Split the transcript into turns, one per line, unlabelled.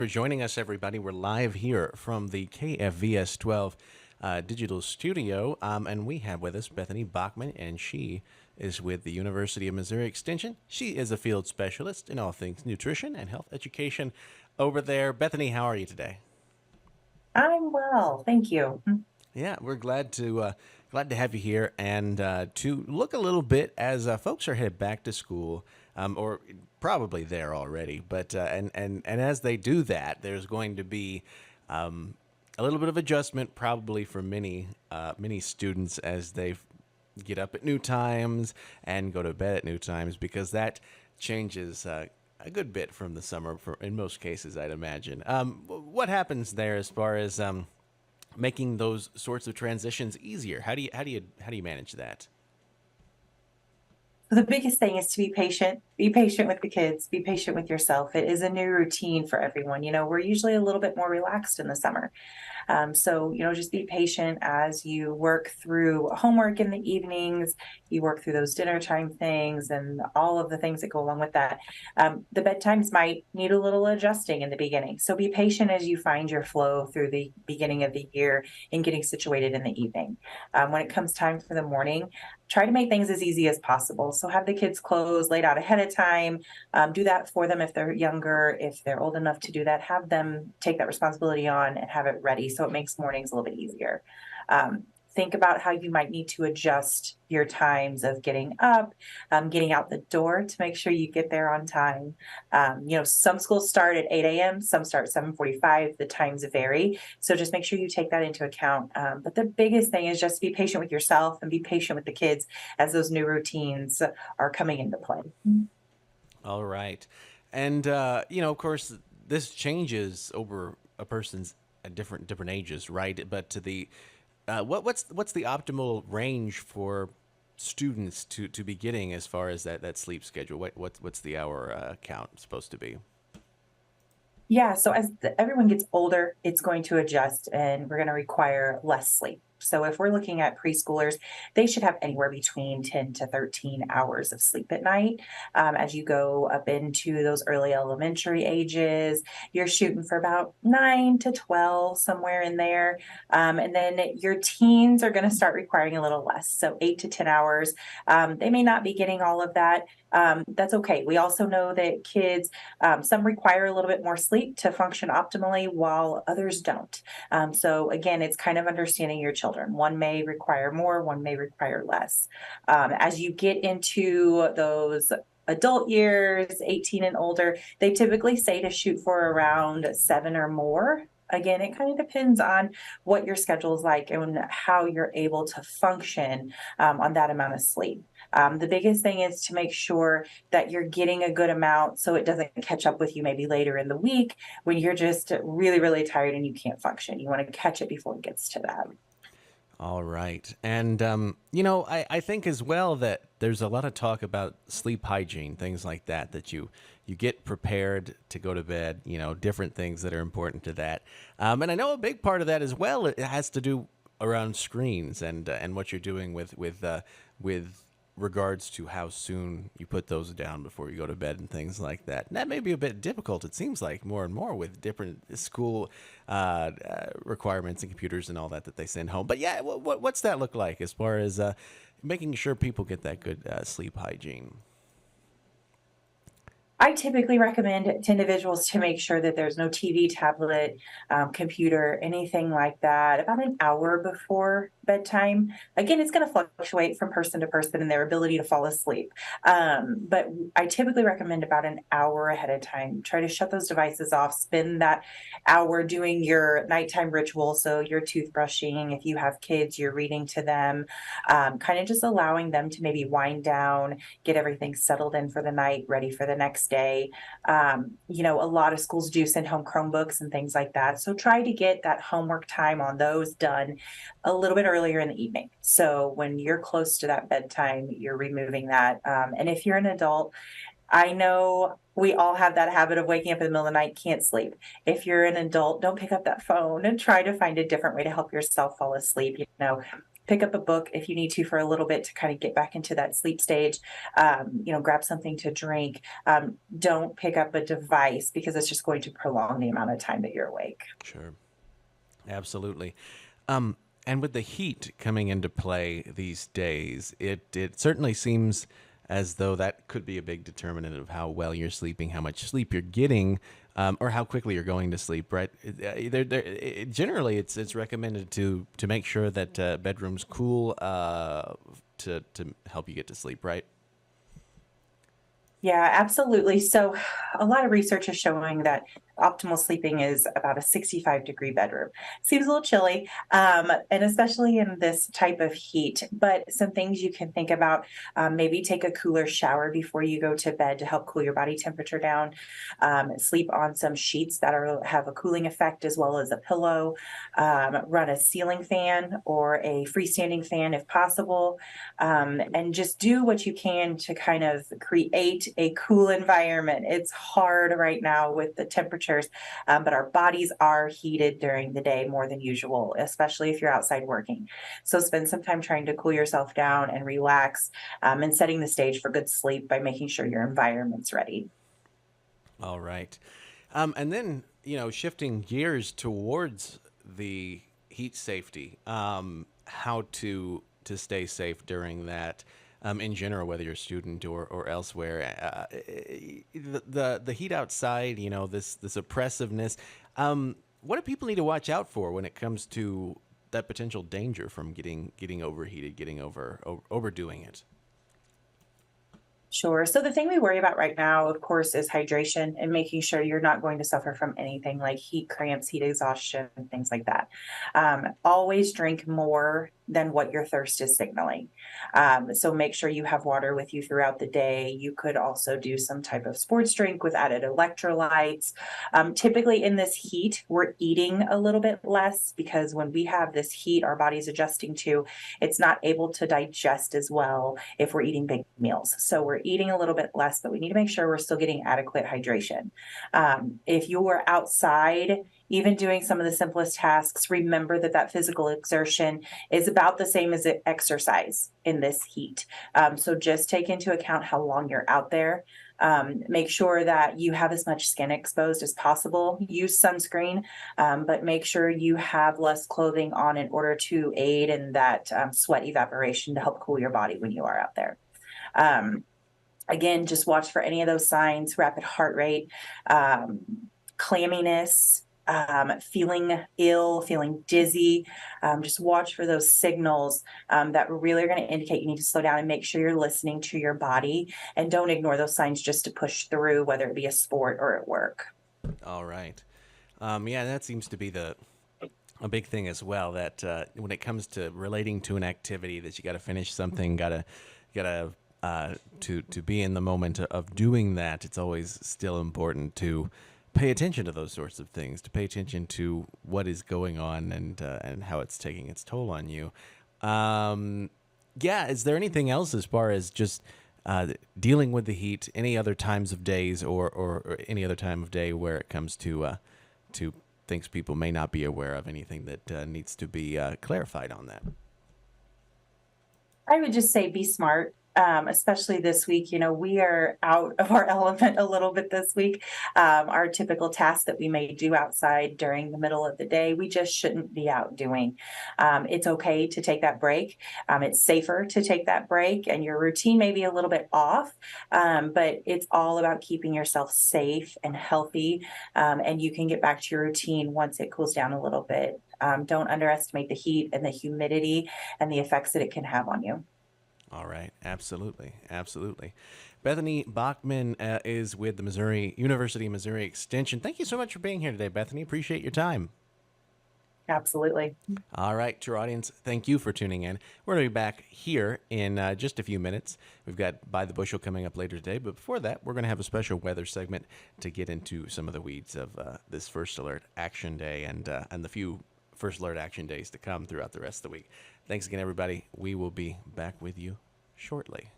For joining us, everybody. We're live here from the KFVS 12 digital studio, and we have with us Bethany Bachmann, and she is with the University of Missouri Extension. She is a field specialist in all things nutrition and health education over there. Bethany, how are you today?
I'm well, thank you.
Yeah, we're glad to have you here and to look a little bit as folks are headed back to school, or probably there already. But and as they do that, there's going to be a little bit of adjustment, probably for many students as they get up at new times and go to bed at new times, because that changes. A good bit from the summer, for in most cases, I'd imagine. What happens there as far as making those sorts of transitions easier? How do you manage that?
The biggest thing is to be patient. Be patient with the kids, be patient with yourself. It is a new routine for everyone. We're usually a little bit more relaxed in the summer. So, just be patient as you work through homework in the evenings, you work through those dinner time things and all of the things that go along with that. The bedtimes might need a little adjusting in the beginning. So be patient as you find your flow through the beginning of the year and getting situated in the evening. When it comes time for the morning, try to make things as easy as possible. So have the kids' clothes laid out ahead of time. Do that for them if they're younger. If they're old enough to do that, have them take that responsibility on and have it ready so it makes mornings a little bit easier. Um, think about how you might need to adjust your times of getting up, getting out the door to make sure you get there on time. Some schools start at 8 a.m., some start 7:45. The times vary. So just make sure you take that into account. But the biggest thing is just be patient with yourself and be patient with the kids as those new routines are coming into play.
All right, and of course, this changes over a person's at different ages, right? But to the what's the optimal range for students to be getting as far as that sleep schedule? What's the hour count supposed to be?
Yeah, so as everyone gets older, it's going to adjust and we're going to require less sleep. So if we're looking at preschoolers, they should have anywhere between 10 to 13 hours of sleep at night. As you go up into those early elementary ages, you're shooting for about 9 to 12, somewhere in there. And then your teens are going to start requiring a little less, so 8 to 10 hours. They may not be getting all of that. That's okay. We also know that kids, some require a little bit more sleep to function optimally, while others don't. So again, it's kind of understanding your children. One may require more, one may require less. As you get into those adult years, 18 and older, they typically say to shoot for around 7 or more. Again, it kind of depends on what your schedule is like and how you're able to function on that amount of sleep. The biggest thing is to make sure that you're getting a good amount so it doesn't catch up with you maybe later in the week when you're just really, really tired and you can't function. You want to catch it before it gets to that.
All right. And, I think as well that there's a lot of talk about sleep hygiene, things like that, that you get prepared to go to bed, different things that are important to that. And I know a big part of that as well, it has to do around screens and what you're doing with regards to how soon you put those down before you go to bed and things like that. And that may be a bit difficult, it seems like, more and more with different school requirements and computers and all that they send home. But yeah, what's that look like as far as making sure people get that good sleep hygiene?
I typically recommend to individuals to make sure that there's no TV, tablet, computer, anything like that about an hour before bedtime. Again, it's going to fluctuate from person to person and their ability to fall asleep. But I typically recommend about an hour ahead of time. Try to shut those devices off, spend that hour doing your nighttime ritual. So you're toothbrushing. If you have kids, you're reading to them, kind of just allowing them to maybe wind down, get everything settled in for the night, ready for the next day. A lot of schools do send home Chromebooks and things like that. So try to get that homework time on those done a little bit earlier in the evening. So when you're close to that bedtime, you're removing that. And if you're an adult, I know we all have that habit of waking up in the middle of the night, can't sleep. If you're an adult, don't pick up that phone and try to find a different way to help yourself fall asleep. Pick up a book if you need to for a little bit to kind of get back into that sleep stage. Grab something to drink. Don't pick up a device because it's just going to prolong the amount of time that you're awake.
Sure. Absolutely. And with the heat coming into play these days, it certainly seems as though that could be a big determinant of how well you're sleeping, how much sleep you're getting, or how quickly you're going to sleep. Right? Generally, it's recommended to make sure that bedroom's cool to help you get to sleep. Right?
Yeah, absolutely. So, a lot of research is showing that optimal sleeping is about a 65-degree bedroom. Seems a little chilly, and especially in this type of heat. But some things you can think about, maybe take a cooler shower before you go to bed to help cool your body temperature down. Sleep on some sheets that have a cooling effect as well as a pillow. Run a ceiling fan or a freestanding fan if possible, and just do what you can to kind of create a cool environment. It's hard right now with the temperatures, but our bodies are heated during the day more than usual, especially if you're outside working. So spend some time trying to cool yourself down and relax, and setting the stage for good sleep by making sure your environment's ready.
All right. And then, shifting gears towards the heat safety, how to stay safe during that, in general, whether you're a student or elsewhere. The heat outside, this oppressiveness. What do people need to watch out for when it comes to that potential danger from getting overheated, overdoing it?
Sure. So the thing we worry about right now, of course, is hydration and making sure you're not going to suffer from anything like heat cramps, heat exhaustion, things like that. Always drink more than what your thirst is signaling. So make sure you have water with you throughout the day. You could also do some type of sports drink with added electrolytes. Typically, in this heat, we're eating a little bit less because when we have this heat, our body's adjusting to, it's not able to digest as well if we're eating big meals. So we're eating a little bit less, but we need to make sure we're still getting adequate hydration. If you were outside, even doing some of the simplest tasks, remember that physical exertion is about the same as exercise in this heat. So just take into account how long you're out there. Make sure that you have as much skin exposed as possible. Use sunscreen, but make sure you have less clothing on in order to aid in that sweat evaporation to help cool your body when you are out there. Again, just watch for any of those signs: rapid heart rate, clamminess, feeling ill, feeling dizzy. Just watch for those signals that really are going to indicate you need to slow down and make sure you're listening to your body and don't ignore those signs just to push through, whether it be a sport or at work.
All right. Yeah, that seems to be a big thing as well. That when it comes to relating to an activity, that you got to finish something, gotta to be in the moment of doing that. It's always still important to pay attention to those sorts of things, to pay attention to what is going on and how it's taking its toll on you. Yeah, is there anything else as far as just dealing with the heat? Any other times of days or any other time of day where it comes to things people may not be aware of? Anything that needs to be clarified on that?
I would just say be smart. Especially this week, we are out of our element a little bit this week. Our typical tasks that we may do outside during the middle of the day, we just shouldn't be out doing. It's okay to take that break. It's safer to take that break, and your routine may be a little bit off, but it's all about keeping yourself safe and healthy, and you can get back to your routine once it cools down a little bit. Don't underestimate the heat and the humidity and the effects that it can have on you.
All right, absolutely, absolutely. Bethany Bachmann is with the University of Missouri Extension. Thank you so much for being here today, Bethany. Appreciate your time.
Absolutely.
All right, to our audience, thank you for tuning in. We're going to be back here in just a few minutes. We've got By the Bushel coming up later today, but before that, we're going to have a special weather segment to get into some of the weeds of this First Alert Action Day and the few First Alert Action Days to come throughout the rest of the week. Thanks again, everybody. We will be back with you shortly.